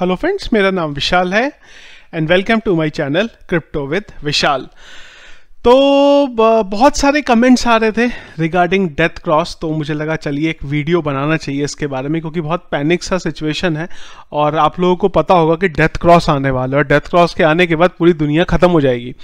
Hello friends, मेरा नाम विशाल है and welcome to my channel crypto with Vishal. तो बहुत सारे कमेंट्स आ रहे थे रिगार्डिंग डेथ क्रॉस, तो मुझे लगा चलिए एक वीडियो बनाना चाहिए इसके बारे में, क्योंकि बहुत पैनिक सा सिचुएशन है और आप लोगों को पता होगा कि डेथ क्रॉस आने वाला है और डेथ क्रॉस के आने के बाद पूरी दुनिया खत्म हो जाएगी।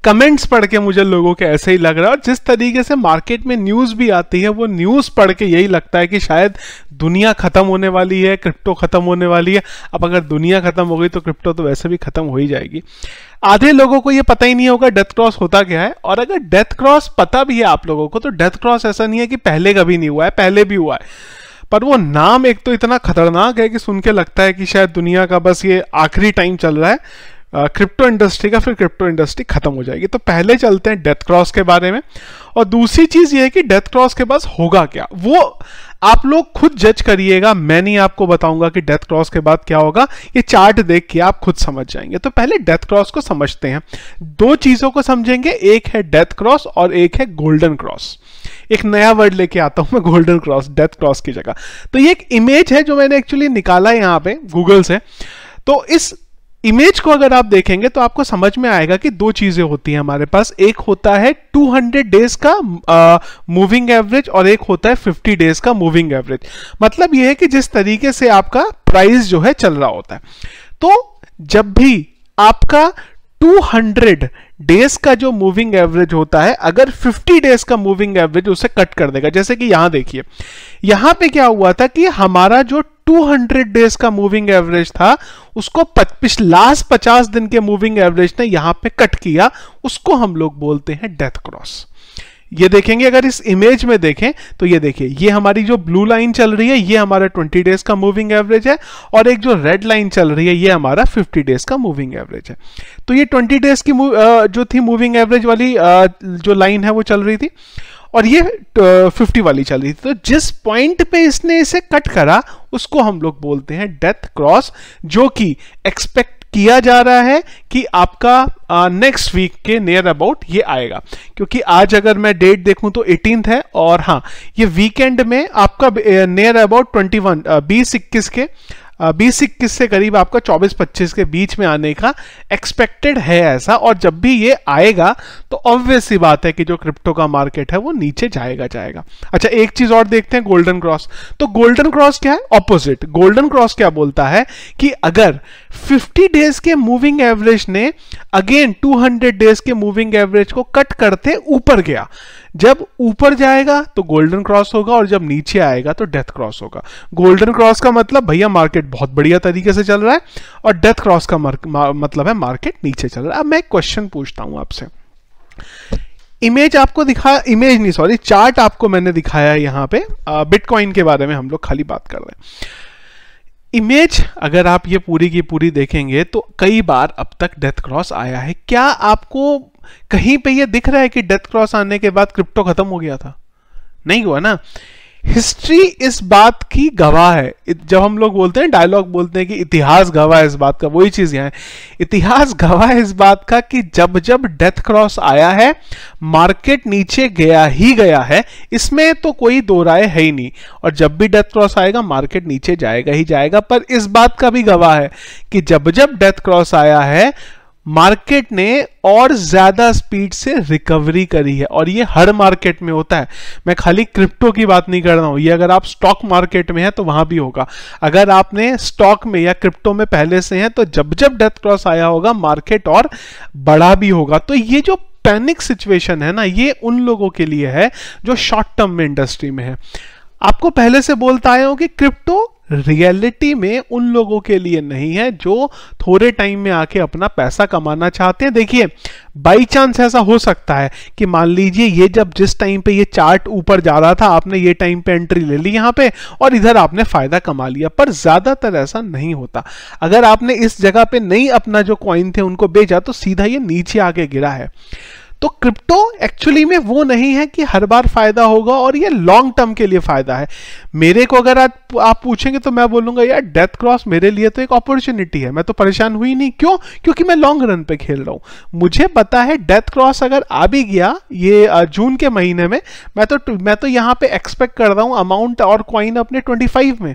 कमेंट्स पढ़ के मुझे लोगों के ऐसे ही लग रहा है, और जिस तरीके से मार्केट में न्यूज़ भी आती है वो न्यूज़ पढ़ के यही लगता है कि शायद दुनिया ख़त्म होने वाली है, क्रिप्टो ख़त्म होने वाली है। अब अगर दुनिया ख़त्म हो गई तो क्रिप्टो तो वैसे भी ख़त्म हो ही जाएगी। आधे लोगों को ये पता ही नहीं होगा डेथ क्रॉस होता क्या है, और अगर डेथ क्रॉस पता भी है आप लोगों को तो डेथ क्रॉस ऐसा नहीं है कि पहले कभी नहीं हुआ है, पहले भी हुआ है, पर वो नाम एक तो इतना खतरनाक है कि सुन के लगता है कि शायद दुनिया का बस ये आखिरी टाइम चल रहा है क्रिप्टो इंडस्ट्री का, फिर क्रिप्टो इंडस्ट्री खत्म हो जाएगी। तो पहले चलते हैं डेथ क्रॉस के बारे में, और दूसरी चीज ये है कि डेथ क्रॉस के बाद होगा क्या वो आप लोग खुद जज करिएगा। मैं नहीं आपको बताऊंगा कि डेथ क्रॉस के बाद क्या होगा, ये चार्ट देख के आप खुद समझ जाएंगे। तो पहले डेथ क्रॉस को समझते हैं। दो चीजों को समझेंगे, एक है डेथ क्रॉस और एक है गोल्डन क्रॉस। एक नया वर्ड लेके आता हूं मैं, गोल्डन क्रॉस, डेथ क्रॉस की जगह। तो ये एक इमेज है जो मैंने एक्चुअली निकाला है यहाँ पे गूगल से। तो इस इमेज को अगर आप देखेंगे तो आपको समझ में आएगा कि दो चीजें होती हैं हमारे पास। एक होता है 200 डेज का मूविंग एवरेज और एक होता है 50 डेज का मूविंग एवरेज। मतलब यह है कि जिस तरीके से आपका प्राइस जो है चल रहा होता है, तो जब भी आपका 200 डेज का जो मूविंग एवरेज होता है, अगर 50 डेज का मूविंग एवरेज उसे कट कर देगा, जैसे कि यहां देखिए, यहां पे क्या हुआ था कि हमारा जो 200 डेज का मूविंग एवरेज था उसको लास्ट 50 दिन के मूविंग एवरेज ने यहां पे कट किया, उसको हम लोग बोलते हैं डेथ क्रॉस। ये देखेंगे अगर इस इमेज में देखें तो ये देखिए, ये हमारी जो ब्लू लाइन चल रही है ये हमारा 20 डेज का मूविंग एवरेज है, और एक जो रेड लाइन चल रही है ये हमारा 50 डेज का मूविंग एवरेज है। तो ये 20 डेज की जो थी मूविंग एवरेज वाली जो लाइन है वो चल रही थी, और ये 50 वाली चल रही थी। तो जिस पॉइंट पे इसने इसे कट करा उसको हम लोग बोलते हैं डेथ क्रॉस, जो कि एक्सपेक्ट किया जा रहा है कि आपका नेक्स्ट वीक के नियर अबाउट ये आएगा। क्योंकि आज अगर मैं डेट देखूं तो 18th है, और हाँ ये वीकेंड में आपका नियर अबाउट 20-21 से करीब आपका 24-25 के बीच में आने का एक्सपेक्टेड है ऐसा। और जब भी ये आएगा तो ऑब्वियस सी बात है कि जो क्रिप्टो का मार्केट है वो नीचे जाएगा। अच्छा, एक चीज और देखते हैं, गोल्डन क्रॉस। तो गोल्डन क्रॉस क्या है? ऑपोजिट। गोल्डन क्रॉस क्या बोलता है कि अगर 50 डेज के मूविंग एवरेज ने अगेन 200 डेज के मूविंग एवरेज को कट करते ऊपर गया, जब ऊपर जाएगा तो गोल्डन क्रॉस होगा और जब नीचे आएगा तो डेथ क्रॉस होगा। गोल्डन क्रॉस का मतलब भैया मार्केट बहुत बढ़िया तरीके से चल रहा है, और डेथ क्रॉस का मतलब है मार्केट नीचे चल रहा है। अब मैं एक क्वेश्चन पूछता हूं आपसे। इमेज आपको चार्ट आपको मैंने दिखाया यहां पे, बिटकॉइन के बारे में हम लोग खाली बात कर रहे हैं। इमेज अगर आप ये पूरी की पूरी देखेंगे तो कई बार अब तक डेथ क्रॉस आया है। क्या आपको कहीं पे ये दिख रहा है कि डेथ क्रॉस आने के बाद क्रिप्टो खत्म हो गया था? नहीं हुआ ना। हिस्ट्री इस बात की गवाह है। जब हम लोग बोलते हैं, डायलॉग बोलते हैं कि इतिहास गवाह है इस बात का, वही चीज यहाँ है। इतिहास गवाह है इस बात का कि जब जब डेथ क्रॉस आया है मार्केट नीचे गया ही गया है, इसमें तो कोई दो राय है ही नहीं। और जब भी डेथ क्रॉस आएगा मार्केट नीचे जाएगा ही जाएगा। पर इस बात का भी गवाह है कि जब जब डेथ क्रॉस आया है मार्केट ने और ज्यादा स्पीड से रिकवरी करी है, और ये हर मार्केट में होता है। मैं खाली क्रिप्टो की बात नहीं कर रहा हूं, ये अगर आप स्टॉक मार्केट में है तो वहां भी होगा। अगर आपने स्टॉक में या क्रिप्टो में पहले से है तो जब जब डेथ क्रॉस आया होगा मार्केट और बढ़ा भी होगा। तो ये जो पैनिक सिचुएशन है ना, ये उन लोगों के लिए है जो शॉर्ट टर्म में इंडस्ट्री में है। आपको पहले से बोलता आया हूं कि क्रिप्टो रियलिटी में उन लोगों के लिए नहीं है जो थोड़े टाइम में आके अपना पैसा कमाना चाहते हैं। देखिए, बाई चांस ऐसा हो सकता है कि मान लीजिए ये जब जिस टाइम पे ये चार्ट ऊपर जा रहा था आपने ये टाइम पे एंट्री ले ली यहां पे और इधर आपने फायदा कमा लिया, पर ज्यादातर ऐसा नहीं होता। अगर आपने इस जगह पे नहीं अपना जो कॉइन थे उनको बेचा तो सीधा ये नीचे आके गिरा है। तो क्रिप्टो एक्चुअली में वो नहीं है कि हर बार फायदा होगा और ये लॉन्ग टर्म के लिए फायदा है। मेरे को अगर आप पूछेंगे तो मैं बोलूंगा यार डेथ क्रॉस मेरे लिए तो एक अपॉर्चुनिटी है, मैं तो परेशान हुई नहीं। क्यों? क्योंकि मैं लॉन्ग रन पे खेल रहा हूं। मुझे पता है डेथ क्रॉस अगर आ भी गया ये जून के महीने में, मैं तो यहां पे एक्सपेक्ट कर रहा हूं अमाउंट और कॉइन अपने 25 में।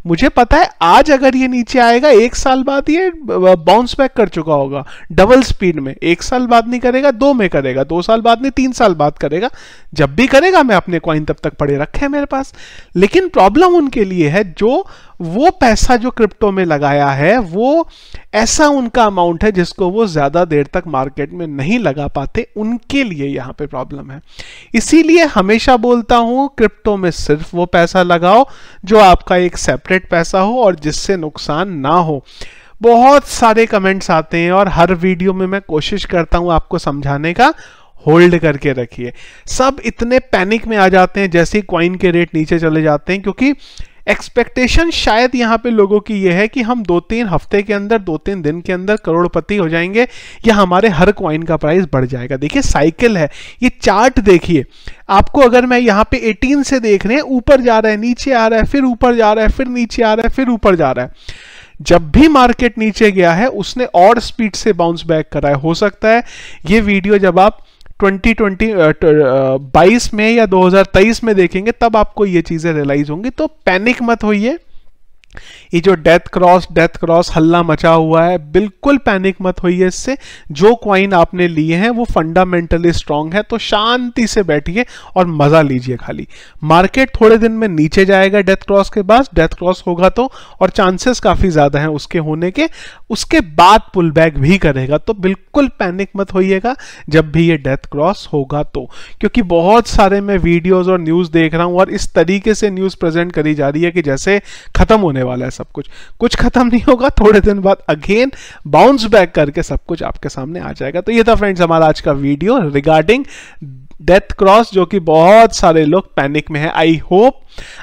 मुझे पता है आज अगर ये नीचे आएगा, एक साल बाद ये बाउंस बैक कर चुका होगा डबल स्पीड में। एक साल बाद नहीं करेगा, 2 में करेगा, 2 साल बाद नहीं 3 साल बाद करेगा। जब भी करेगा मैं अपने कॉइन तब तक पड़े रखे हैं मेरे पास। लेकिन प्रॉब्लम उनके लिए है जो वो पैसा जो क्रिप्टो में लगाया है वो ऐसा उनका अमाउंट है जिसको वो ज्यादा देर तक मार्केट में नहीं लगा पाते, उनके लिए यहां पे प्रॉब्लम है। इसीलिए हमेशा बोलता हूं क्रिप्टो में सिर्फ वो पैसा लगाओ जो आपका एक सेपरेट पैसा हो और जिससे नुकसान ना हो। बहुत सारे कमेंट्स आते हैं और हर वीडियो में मैं कोशिश करता हूं आपको समझाने का, होल्ड करके रखिए। सब इतने पैनिक में आ जाते हैं जैसे ही कॉइन के रेट नीचे चले जाते हैं, क्योंकि एक्सपेक्टेशन शायद यहाँ पे लोगों की ये है कि हम 2-3 हफ्ते के अंदर, 2-3 दिन के अंदर करोड़पति हो जाएंगे या हमारे हर कॉइन का प्राइस बढ़ जाएगा। देखिए साइकिल है, ये चार्ट देखिए आपको। अगर मैं यहाँ पे 18 से देख रहे हैं, ऊपर जा रहा है, नीचे आ रहा है, फिर ऊपर जा रहा है, फिर नीचे आ रहा है, फिर ऊपर जा रहा है। जब भी मार्केट नीचे गया है उसने और स्पीड से बाउंस बैक करा है। हो सकता है ये वीडियो जब आप 2022 में या 2023 में देखेंगे तब आपको ये चीजें रियलाइज होंगी। तो पैनिक मत होइए। ये जो डेथ क्रॉस हल्ला मचा हुआ है, बिल्कुल पैनिक मत होइए इससे। जो कॉइन आपने लिए हैं वो फंडामेंटली स्ट्रांग है, तो शांति से बैठिए और मजा लीजिए खाली। मार्केट थोड़े दिन में नीचे जाएगा डेथ क्रॉस के बाद, डेथ क्रॉस होगा तो, और चांसेस काफी ज्यादा हैं उसके होने के। उसके बाद पुल बैक भी करेगा, तो बिल्कुल पैनिक मत होइएगा जब भी ये डेथ क्रॉस होगा तो। क्योंकि बहुत सारे मैं वीडियोस और न्यूज देख रहा हूं और इस तरीके से न्यूज प्रेजेंट करी जा रही है कि जैसे खत्म होने वाला है सब कुछ खत्म नहीं होगा। थोड़े दिन बाद अगेन बाउंस बैक करके सब कुछ आपके सामने आ जाएगा। तो ये था फ्रेंड्स हमारा आज का वीडियो रिगार्डिंग डेथ क्रॉस, जो कि बहुत सारे लोग पैनिक में हैं। आई होप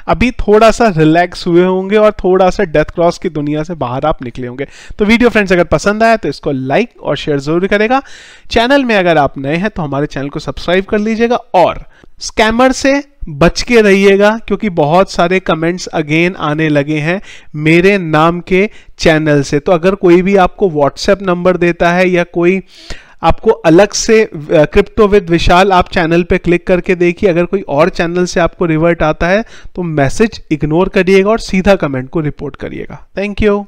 अभी थोड़ा सा रिलैक्स हुए होंगे और थोड़ा सा डेथ क्रॉस की दुनिया से बाहर आप निकले होंगे। तो वीडियो फ्रेंड्स अगर पसंद आया तो इसको लाइक और शेयर जरूर करेगा। चैनल में अगर आप नए हैं तो हमारे चैनल को सब्सक्राइब कर लीजिएगा और स्कैमर से बच के रहिएगा, क्योंकि बहुत सारे कमेंट्स अगेन आने लगे हैं मेरे नाम के चैनल से। तो अगर कोई भी आपको व्हाट्सएप नंबर देता है या कोई आपको अलग से क्रिप्टो विद विशाल, आप चैनल पे क्लिक करके देखिए। अगर कोई और चैनल से आपको रिवर्ट आता है तो मैसेज इग्नोर करिएगा और सीधा कमेंट को रिपोर्ट करिएगा। Thank you.